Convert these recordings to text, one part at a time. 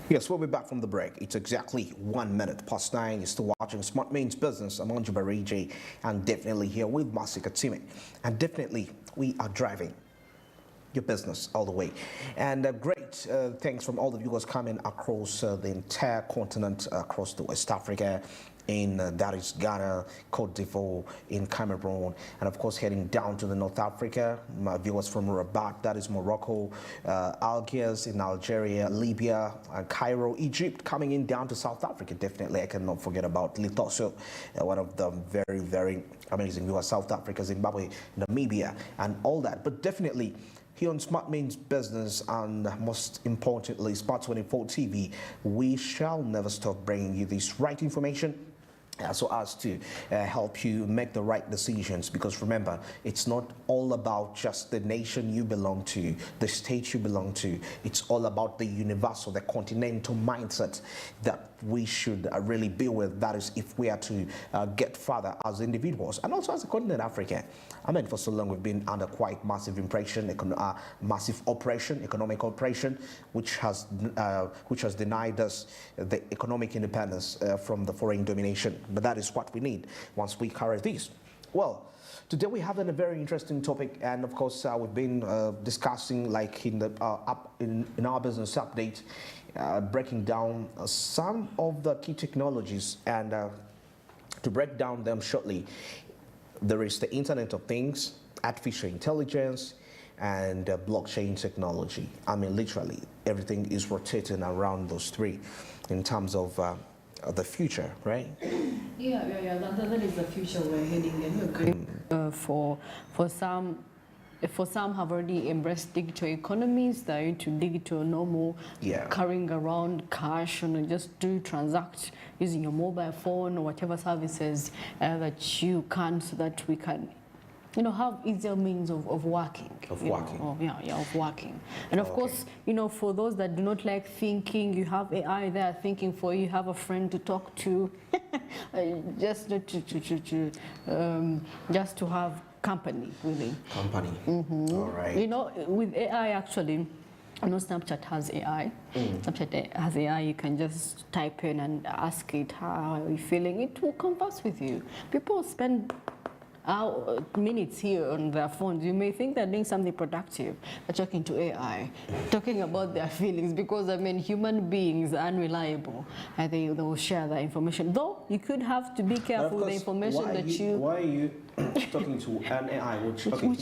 Yes, we'll be back from the break. It's exactly 1 minute past 9. You're still watching Smart Means Business. I'm Anju Bariji, and definitely here with Masika Time. And definitely, we are driving your business all the way. And great thanks from all the viewers coming across the entire continent, across the West Africa, in that is Ghana, Cote d'Ivoire, in Cameroon, and of course heading down to the North Africa. My viewers from Rabat, that is Morocco, Algiers in Algeria, Libya, Cairo, Egypt, coming in down to South Africa. Definitely, I cannot forget about Litoso, one of the very, very amazing viewers, South Africa, Zimbabwe, Namibia, and all that. But definitely, here on Smart Means Business, and most importantly, Smart 24 TV, we shall never stop bringing you this right information so as to help you make the right decisions. Because remember, it's not all about just the nation you belong to, the state you belong to. It's all about the universal, the continental mindset that we should really be with. That is, if we are to get further as individuals and also as a continent, Africa. I mean, for so long we've been under quite massive impression, massive oppression, economic oppression, which has denied us the economic independence from the foreign domination. But that is what we need once we carry this. Well, today we have a very interesting topic, and of course we've been discussing, like in the in our business update, breaking down some of the key technologies, and to break down them shortly, there is the Internet of Things, artificial intelligence, and blockchain technology. I mean, literally everything is rotating around those three in terms of the future, right? Yeah. That is the future we're heading in. For some have already embraced digital economies. They're into digital, no more carrying around cash and just transact using your mobile phone or whatever services that you can, so that we can, have easier means of working. Of working. And of course, for those that do not like thinking, you have AI there thinking for you. You have a friend to talk to, just to have company, really. Company. All right. With AI, actually, Snapchat has AI. Snapchat has AI. You can just type in and ask it, how are you feeling? It will converse with you. People spend minutes here on their phones. You may think they're doing something productive. They're talking to AI, talking about their feelings, because, I mean, human beings are unreliable, and they will share that information. Though you could have to be careful with the information Why are you talking to an AI? Which could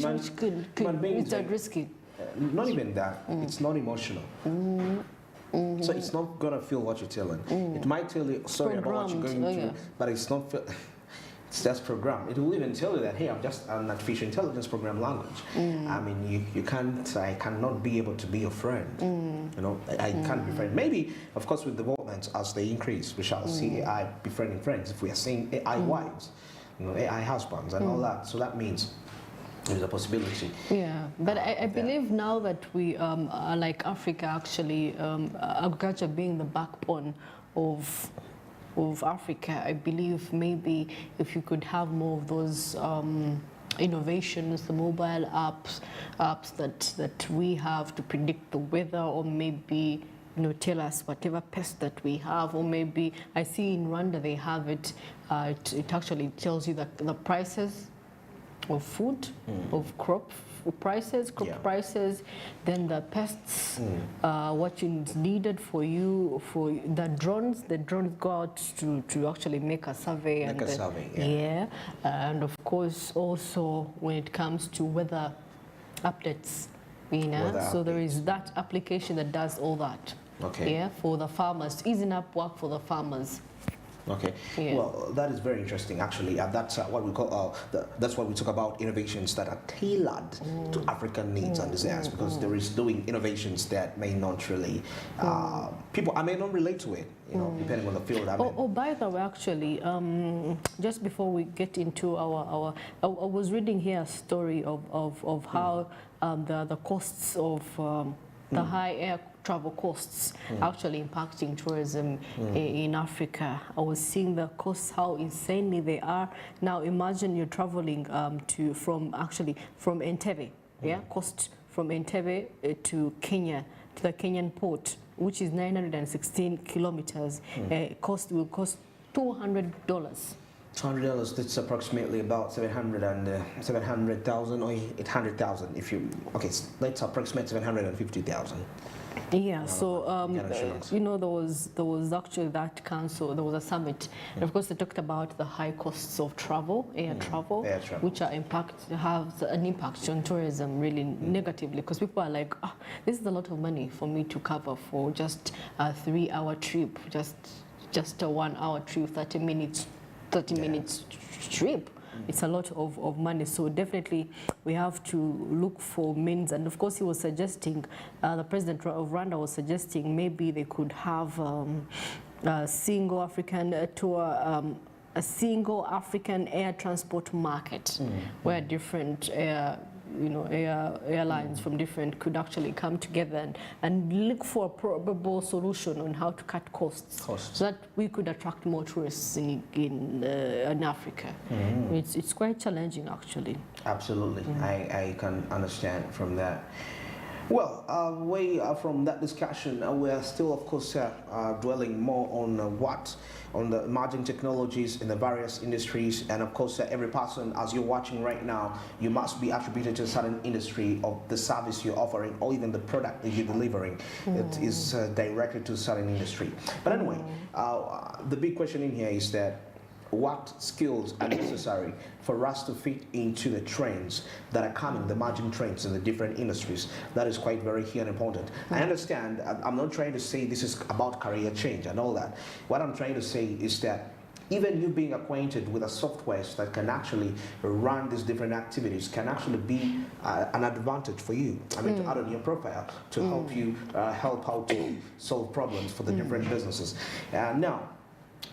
it's risky. Not even that. It's not emotional. So it's not gonna feel what you're telling. It might tell you sorry about what you're going through, but it's not. It's just program. It will even tell you that, hey, I'm just an artificial intelligence program language. I mean, I cannot be able to be your friend. I can't be friend. Maybe, of course, with developments as they increase, we shall see AI befriending friends. If we are seeing AI wives, AI husbands and all that. So that means there's a possibility. Yeah, but I believe now that we are like Africa, actually, agriculture being the backbone of Africa, I believe maybe if you could have more of those innovations, the mobile apps that we have to predict the weather, or maybe tell us whatever pest that we have, or maybe I see in Rwanda they have it. It actually tells you that the prices of food, of crop prices, then the pests, what is needed for you, for the drones. The drones go out to actually make a survey. And of course also when it comes to weather updates, so there is that application that does all that. Okay. Yeah, for the farmers, easing up work for the farmers. Okay. Yeah. Well, that is very interesting, actually. That's what we call. That's why we talk about innovations that are tailored to African needs and desires, because there is doing innovations that may not really people. I may not relate to it, depending on the field. By the way, actually, just before we get into our I was reading here a story of how the costs of the high air travel costs actually impacting tourism in Africa. I was seeing the costs, how insanely they are. Now imagine you're traveling from Entebbe, cost from Entebbe to Kenya to the Kenyan port, which is 916 kilometers, will cost $200. $200, that's approximately about 700,000 or 800,000 if you, okay, let's approximate 750,000. Yeah, so you know, there was actually that council, there was a summit, and of course they talked about the high costs of travel, air travel, which have an impact on tourism really negatively, because people are like, oh, this is a lot of money for me to cover for just a 3-hour trip, just a 1-hour trip, 30 minutes trip. It's a lot of money, so definitely we have to look for means. And of course he was suggesting, the president of Rwanda was suggesting maybe they could have a single African tour, a single African air transport market, where different airlines from different could actually come together and look for a probable solution on how to cut costs. So that we could attract more tourists in Africa. It's quite challenging, actually. Absolutely, I can understand from that. Well, from that discussion, we are still, of course, dwelling more on on the emerging technologies in the various industries, and of course, every person, as you're watching right now, you must be attributed to a certain industry of the service you're offering, or even the product that you're delivering. It is directed to a certain industry. But anyway, the big question in here is that, what skills are necessary for us to fit into the trends that are coming, the emerging trends in the different industries? That is quite very key and important. I understand, I'm not trying to say this is about career change and all that. What I'm trying to say is that even you being acquainted with a software that can actually run these different activities can actually be an advantage for you. I mean, to add on your profile to help you help how to solve problems for the different businesses. Now,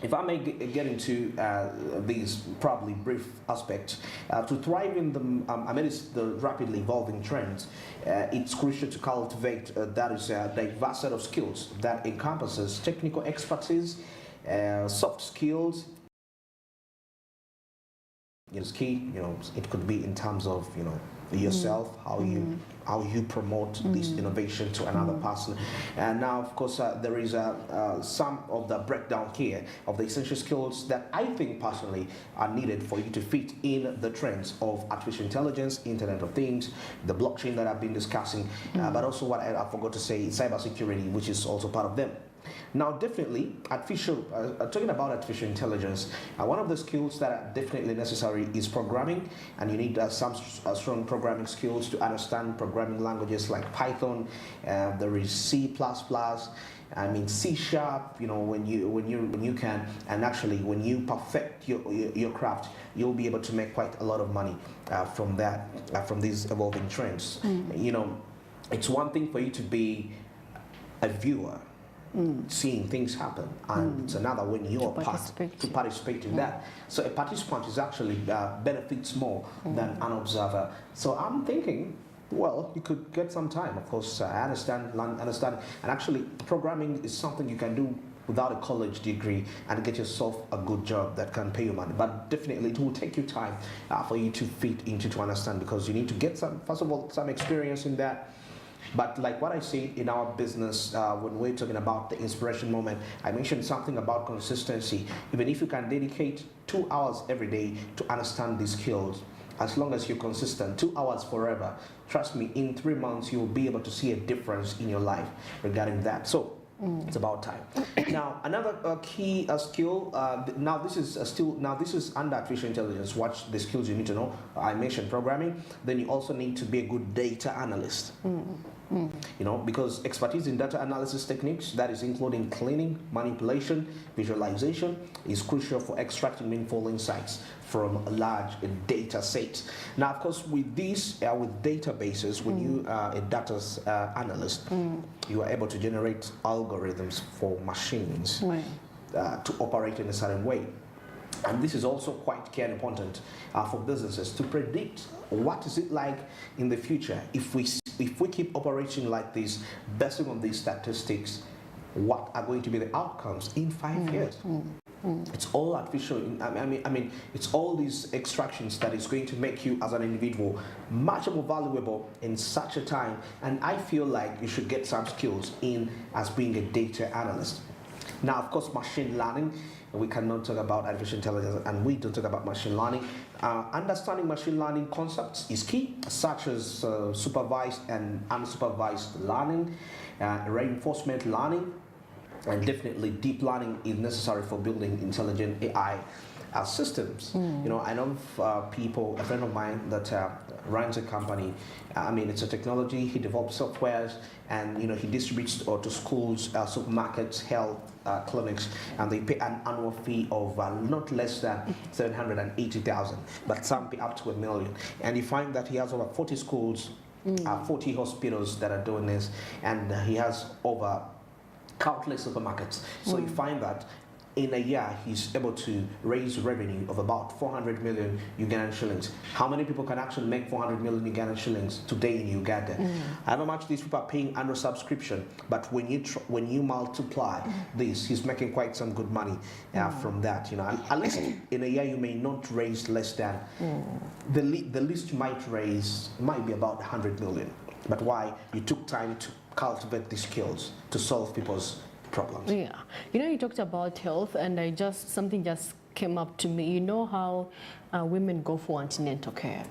if I may get into these probably brief aspects, to thrive in the amidst the rapidly evolving trends, it's crucial to cultivate that is a diverse set of skills that encompasses technical expertise, soft skills. It's key, it could be in terms of, yourself, how you promote this innovation to another person. And now, of course, there is some of the breakdown here of the essential skills that I think personally are needed for you to fit in the trends of artificial intelligence, Internet of Things, the blockchain that I've been discussing, but also what I forgot to say, cybersecurity, which is also part of them. Now, definitely, talking about artificial intelligence, one of the skills that are definitely necessary is programming, and you need some strong programming skills to understand programming languages like Python. There is C++. I mean C#. When you can, and actually when you perfect your craft, you'll be able to make quite a lot of money from that, from these evolving trends. It's one thing for you to be a viewer, seeing things happen, and it's another when you're to participate in that. So a participant is actually benefits more than an observer. So I'm thinking, well, you could get some time. Of course, I understand, and actually programming is something you can do without a college degree and get yourself a good job that can pay you money. But definitely it will take you time for you to fit into, to understand, because you need to get first of all, some experience in that. But like what I see in our business, when we're talking about the inspiration moment, I mentioned something about consistency. Even if you can dedicate 2 hours every day to understand these skills, as long as you're consistent, 2 hours forever, trust me, in 3 months, you'll be able to see a difference in your life regarding that. So it's about time. Now, another key skill. Now this is under artificial intelligence. Watch the skills you need to know. I mentioned programming. Then you also need to be a good data analyst. Because expertise in data analysis techniques, that is including cleaning, manipulation, visualization, is crucial for extracting meaningful insights from large data sets. Now, of course, with these, with databases, when you are a data analyst, you are able to generate algorithms for machines to operate in a certain way. And this is also quite key and important for businesses to predict what is it like in the future if we keep operating like this, based on these statistics. What are going to be the outcomes in 5 years? It's all artificial. I mean, it's all these extractions that is going to make you as an individual much more valuable in such a time. And I feel like you should get some skills in as being a data analyst. Now, of course, machine learning. We cannot talk about artificial intelligence, and we don't talk about machine learning. Understanding machine learning concepts is key, such as supervised and unsupervised learning, reinforcement learning. And definitely deep learning is necessary for building intelligent AI systems. You know, I know people, a friend of mine that runs a company. I mean, it's a technology. He develops softwares, and you know, he distributes to schools, supermarkets, health clinics, and they pay an annual fee of not less than 780,000, but some pay up to $1 million. And you find that he has over 40 schools, 40 hospitals that are doing this, and he has over countless supermarkets. So you find that in a year he's able to raise revenue of about 400 million Ugandan shillings. How many people can actually make 400 million Ugandan shillings today in Uganda? How much these people are paying under subscription, but when you multiply this, he's making quite some good money from that. You know, and at least in a year you may not raise less than the least you might raise might be about 100 million. But why? You took time to cultivate these skills to solve people's problems. Yeah, you know, you talked about health, and something just came up to me. You know how women go for antenatal care.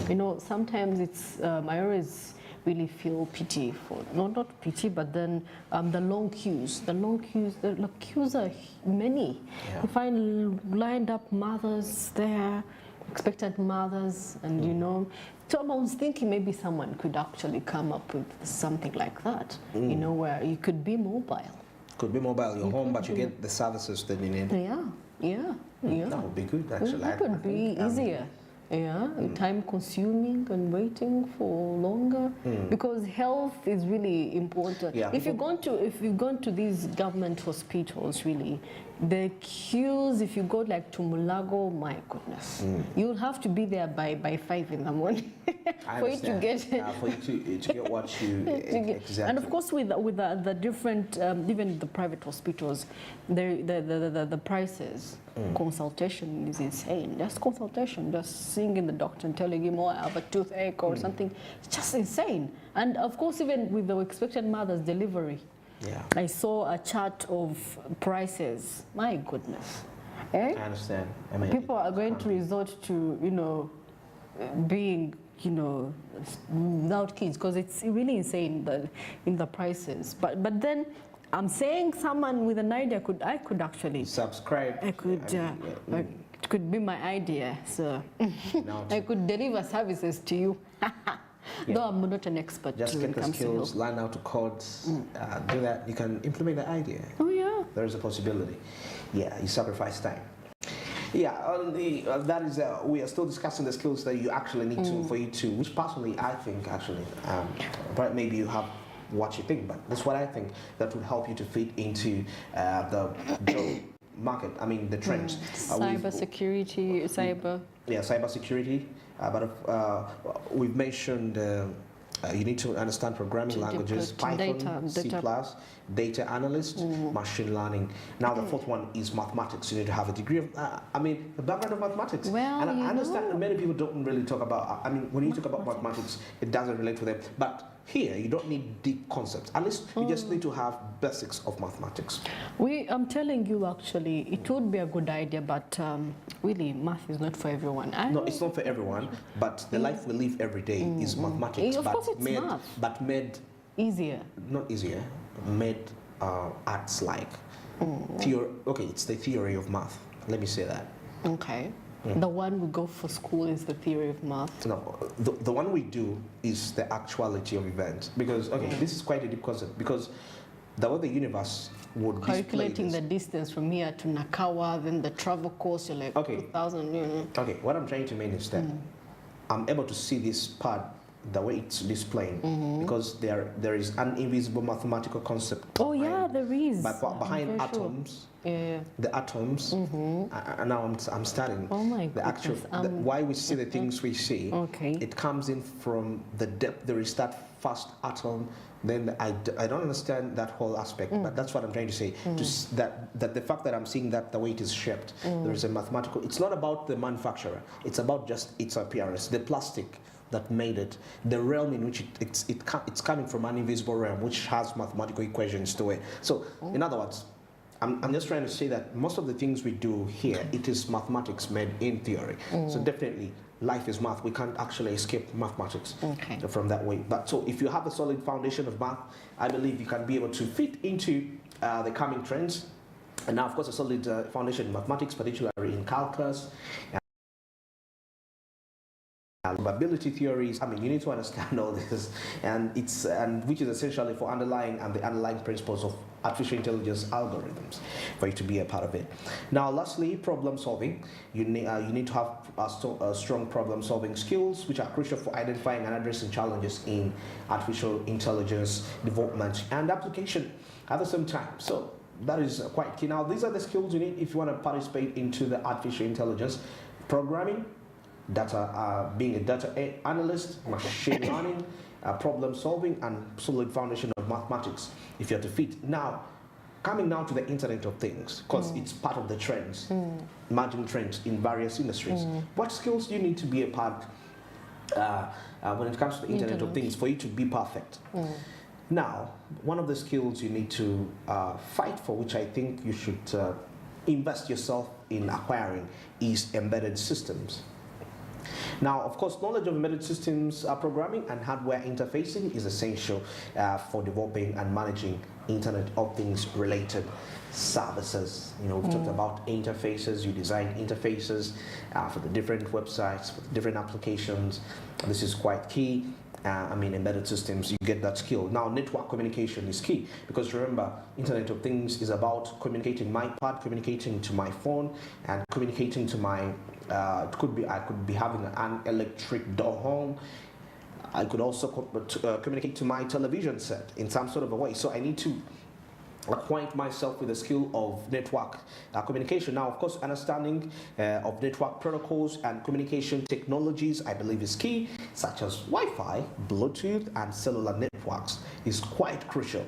You know, sometimes it's I always really feel pity for not pity, but then the long queues. The queues are many. Yeah. You find lined up mothers there, expectant mothers, and you know. So I was thinking maybe someone could actually come up with something like that, you know, where you could be mobile. Could be mobile, you're home, but you get the services that you need. Yeah. That would be good, actually. That would be easier. Time consuming and waiting for longer, because health is really important. If you've gone to these government hospitals, really, the queues, if you go like to Mulago, my goodness, you'll have to be there by 5 in the morning for you to get for you to get what you exactly. And of course, with the different, even the private hospitals, the prices. Consultation is insane. Just consultation, just seeing in the doctor and telling him, oh, I have a toothache or something. It's just insane. And of course, even with the expectant mother's delivery, I saw a chart of prices. My goodness. I understand. I mean, people are going to resort to, you know, being, you know, without kids, because it's really insane in the prices. But then I'm saying someone with an idea I could actually subscribe. I could it could be my idea. So I could deliver services to you. Though I'm not an expert. Just get the skills, learn how to code, do that. You can implement the idea. Oh yeah. There is a possibility. Yeah, you sacrifice time. Yeah, that is. We are still discussing the skills that you actually need to for you to. Which personally, I think actually, but maybe you have what you think, but that's what I think that would help you to fit into the job market. I mean, the trends. Cyber security, cyber. Yeah, cyber security. But we've mentioned you need to understand programming languages, Python, C++, data analyst, machine learning. Now the fourth one is mathematics. You need to have a degree of, a background of mathematics. Well, and I understand that many people don't really talk about, when you talk about mathematics, it doesn't relate to them. But here, you don't need deep concepts. At least you just need to have basics of mathematics. I'm telling you, actually, it would be a good idea, but really, math is not for everyone. No, it's not for everyone, but the life we live every day is mathematics. Of course it's math. But made easier. Not easier, made arts-like. Okay, it's the theory of math. Let me say that. Okay. The one we go for school is the theory of math. No, the one we do is the actuality of events. Because, this is quite a deep concept. Because the way the universe would calculating the distance from here to Nakawa, then the travel cost, you're like 2,000. Okay, what I'm trying to mean is that I'm able to see this part the way it's displaying, because there is an invisible mathematical concept. Oh yeah, there is. But behind I'm very sure. atoms, Yeah. the atoms, and now I'm studying. Oh my the actual goodness. why we see the things we see. Okay. It comes in from the depth. There is that first atom. Then I don't understand that whole aspect, but that's what I'm trying to say. That the fact that I'm seeing that the way it is shaped, there is a mathematical. It's not about the manufacturer. It's about just its appearance, the plastic that made it, the realm in which it's coming from, an invisible realm which has mathematical equations to it. So, in other words, I'm just trying to say that most of the things we do here, it is mathematics made in theory. So definitely, life is math. We can't actually escape mathematics from that way. But so if you have a solid foundation of math, I believe you can be able to fit into the coming trends. And now, of course, a solid foundation in mathematics, particularly in calculus, probability theories. I mean, you need to understand all this, and which is essentially for underlying and the underlying principles of artificial intelligence algorithms for you to be a part of it. Now, lastly, problem solving. You need to have strong problem solving skills, which are crucial for identifying and addressing challenges in artificial intelligence development and application at the same time. So that is quite key. Now, these are the skills you need if you want to participate into the artificial intelligence programming, being a data analyst, machine learning, problem solving, and solid foundation of mathematics if you're to fit. Now, coming now to the Internet of Things, because it's part of the trends, emerging trends in various industries. What skills do you need to be a part when it comes to the Internet of Things for you to be perfect? Now, one of the skills you need to fight for, which I think you should invest yourself in acquiring, is embedded systems. Now, of course, knowledge of embedded systems programming and hardware interfacing is essential for developing and managing Internet of Things related services. You know, we've talked about interfaces. You design interfaces for the different websites, for the different applications. This is quite key. I mean, embedded systems, you get that skill. Now, network communication is key, because remember, Internet of Things is about communicating my part, communicating to my phone, and communicating to my, I could be having an electric door home. I could also communicate to my television set in some sort of a way. So I need to acquaint myself with the skill of network communication. Now, of course, understanding of network protocols and communication technologies, I believe, is key, such as Wi-Fi, Bluetooth, and cellular networks is quite crucial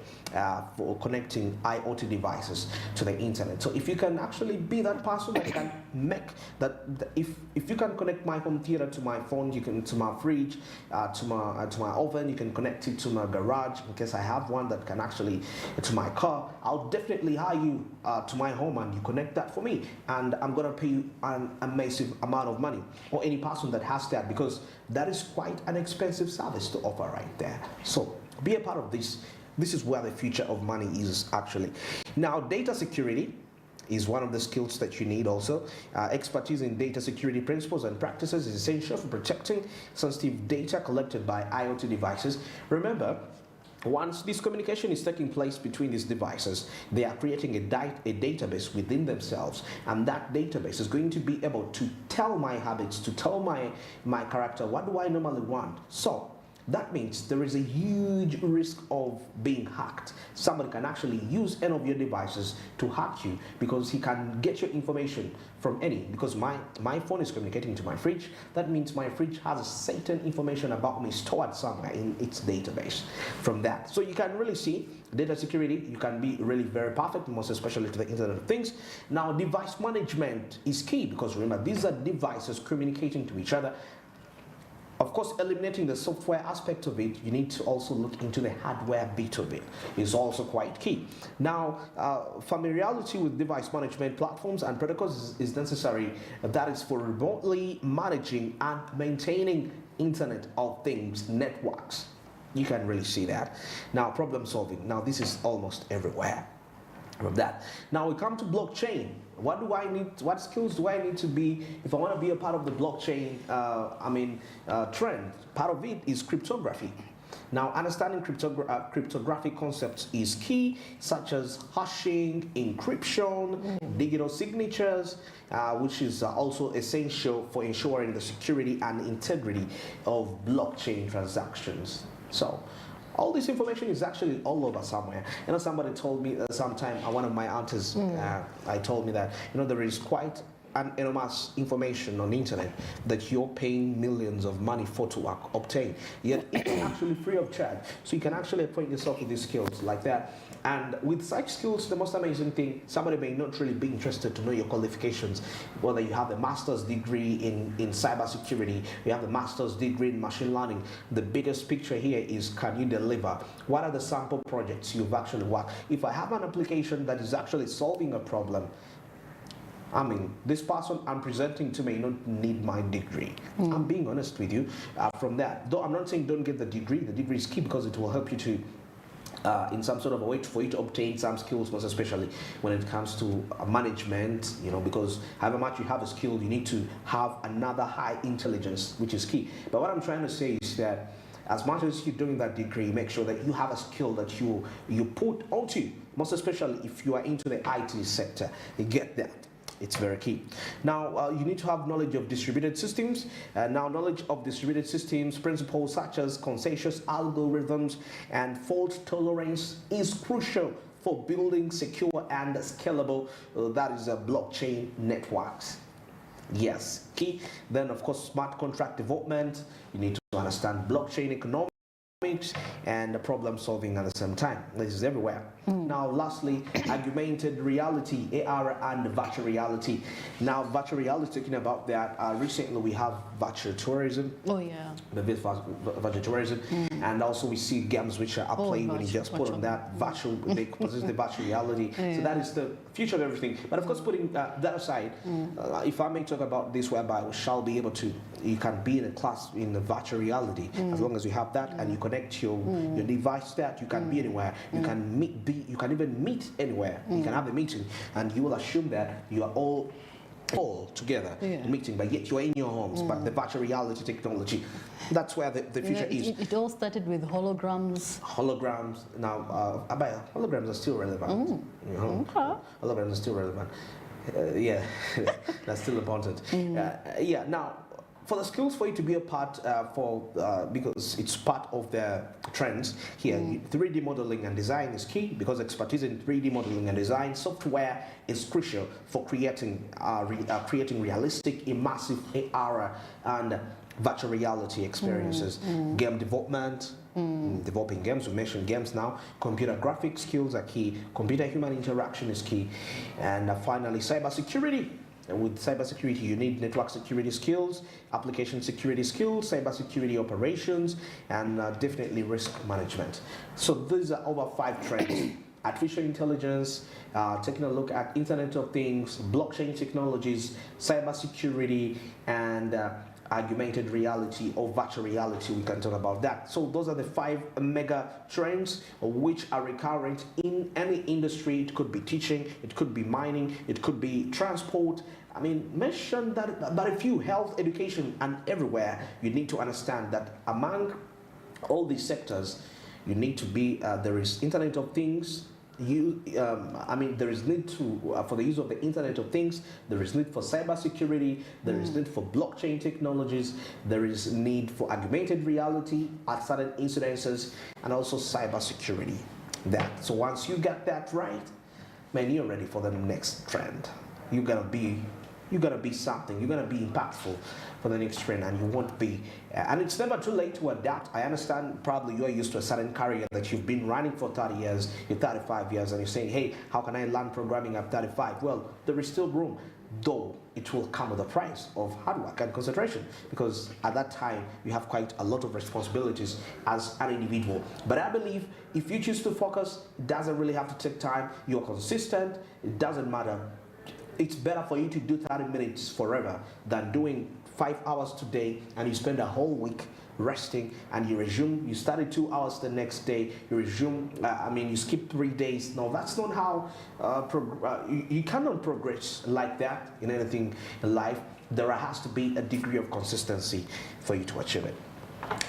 for connecting IoT devices to the internet. So if you can actually be that person that can make that, if you can connect my home theater to my phone, you can to my fridge, to my oven, you can connect it to my garage in case I have one that can actually to my car. I'll definitely hire you to my home and you connect that for me, and I'm gonna pay you a massive amount of money, or any person that has that, because that is quite an expensive service to offer right there. So be a part of this. This is where the future of money is actually. Now, data security is one of the skills that you need also. Expertise in data security principles and practices is essential for protecting sensitive data collected by IoT devices. Remember, once this communication is taking place between these devices, they are creating a database within themselves, and that database is going to be able to tell my habits, to tell my character, what do I normally want. So that means there is a huge risk of being hacked. Somebody can actually use any of your devices to hack you, because he can get your information from any, because my phone is communicating to my fridge. That means my fridge has certain information about me stored somewhere in its database from that. So you can really see data security, you can be really very perfect, most especially to the Internet of Things. Now, device management is key, because remember, these are devices communicating to each other. Of course, eliminating the software aspect of it, you need to also look into the hardware bit of it. Is also quite key. Now, familiarity with device management platforms and protocols is necessary. That is for remotely managing and maintaining Internet of Things networks. You can really see that. Now, problem solving. Now, this is almost everywhere of that. Now we come to blockchain. What do I need? What skills do I need to be if I want to be a part of the blockchain? Trend. Part of it is cryptography. Now, understanding cryptographic concepts is key, such as hashing, encryption, digital signatures, which is also essential for ensuring the security and integrity of blockchain transactions. So, all this information is actually all over somewhere. You know, somebody told me sometime, one of my aunties, I told me that, you know, there is quite an enormous information on the internet that you're paying millions of money for to obtain, yet it's actually free of charge. So you can actually acquaint yourself with these skills like that. And with such skills, the most amazing thing, somebody may not really be interested to know your qualifications, whether you have a master's degree in cybersecurity, you have a master's degree in machine learning. The biggest picture here is, can you deliver? What are the sample projects you've actually worked? If I have an application that is actually solving a problem, I mean, this person I'm presenting to may not need my degree. I'm being honest with you from that. Though I'm not saying don't get the degree is key because it will help you to, in some sort of a way for you to obtain some skills, most especially when it comes to management, you know, because however much you have a skill, you need to have another high intelligence, which is key. But what I'm trying to say is that as much as you're doing that degree, make sure that you have a skill that you put onto, most especially if you are into the IT sector. You get that. It's very key. Now, you need to have knowledge of distributed systems. Now, knowledge of distributed systems, principles such as consensus algorithms and fault tolerance is crucial for building secure and scalable, that is, blockchain networks. Yes, key. Then, of course, smart contract development. You need to understand blockchain economics and the problem solving at the same time. This is everywhere. Now, lastly, augmented reality, AR and virtual reality. Now, virtual reality, talking about that, recently we have virtual tourism. Oh, yeah. The virtual tourism. And also we see games which are played when you just put on that virtual, they possess the virtual reality. So that is the future of everything. But of course, putting that aside, if I may talk about this, whereby we shall be able to, you can be in a class in the virtual reality, as long as you have that and you connect your device to that, you can be anywhere. You can you can even meet anywhere. You can have a meeting and you will assume that you are all together meeting, but yet you're in your homes. But the virtual reality technology, that's where the future is. It all started with holograms. Holograms now, holograms are still relevant. You know? Holograms are still relevant. Yeah, that's still important. Yeah, now, for the skills for you to be a part because it's part of the trends here, 3D modeling and design is key because expertise in 3D modeling and design software is crucial for creating realistic, immersive AR and virtual reality experiences. Game development, developing games, we mentioned games now. Computer graphics skills are key. Computer human interaction is key. And finally, cybersecurity. And with cybersecurity, you need network security skills, application security skills, cybersecurity operations, and definitely risk management. So these are over 5 trends. Artificial intelligence, taking a look at Internet of Things, blockchain technologies, cybersecurity, and augmented reality or virtual reality. We can talk about that. So those are the 5 mega trends which are recurrent in any industry. It could be teaching, it could be mining, it could be transport. I mean, mention that, but a few, health, education, and everywhere. You need to understand that among all these sectors, you need to be, there is Internet of Things. There is need to for the use of the Internet of Things. There is need for cybersecurity. There is need for blockchain technologies. There is need for augmented reality at certain incidences, and also cybersecurity. So once you get that right, man, you're ready for the next trend. You're gonna be something. You're gonna be impactful for the next trend, and you won't be. And it's never too late to adapt. I understand probably you're used to a certain career that you've been running for 30 years, you're 35 years, and you're saying, hey, how can I learn programming at 35? Well, there is still room, though it will come with a price of hard work and concentration, because at that time you have quite a lot of responsibilities as an individual. But I believe if you choose to focus, it doesn't really have to take time. You're consistent, it doesn't matter. It's better for you to do 30 minutes forever than doing 5 hours today and you spend a whole week resting and you resume. You started 2 hours the next day, you resume. You skip 3 days. No, that's not how you cannot progress like that in anything in life. There has to be a degree of consistency for you to achieve it.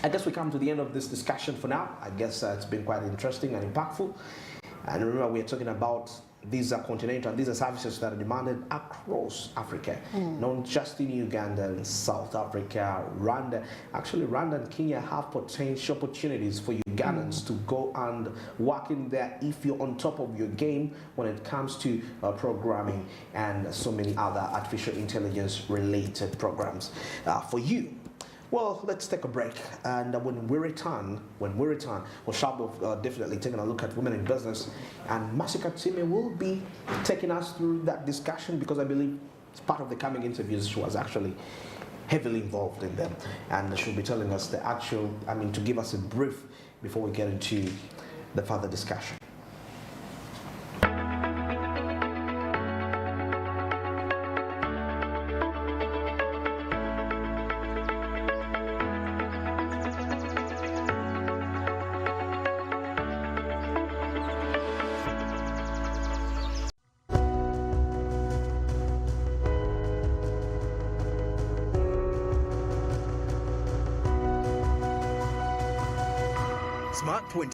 I guess we come to the end of this discussion for now. I guess it's been quite interesting and impactful. And remember, we're talking about these are continental, these are services that are demanded across Africa, not just in Uganda and South Africa, Rwanda. Actually, Rwanda and Kenya have potential opportunities for Ugandans to go and work in there if you're on top of your game when it comes to programming and so many other artificial intelligence related programs for you. Well, let's take a break, and when we return, we'll start definitely taking a look at women in business, and Masika Time will be taking us through that discussion because I believe it's part of the coming interviews. She was actually heavily involved in them, and she'll be telling us the actual, to give us a brief before we get into the further discussion. Smart 20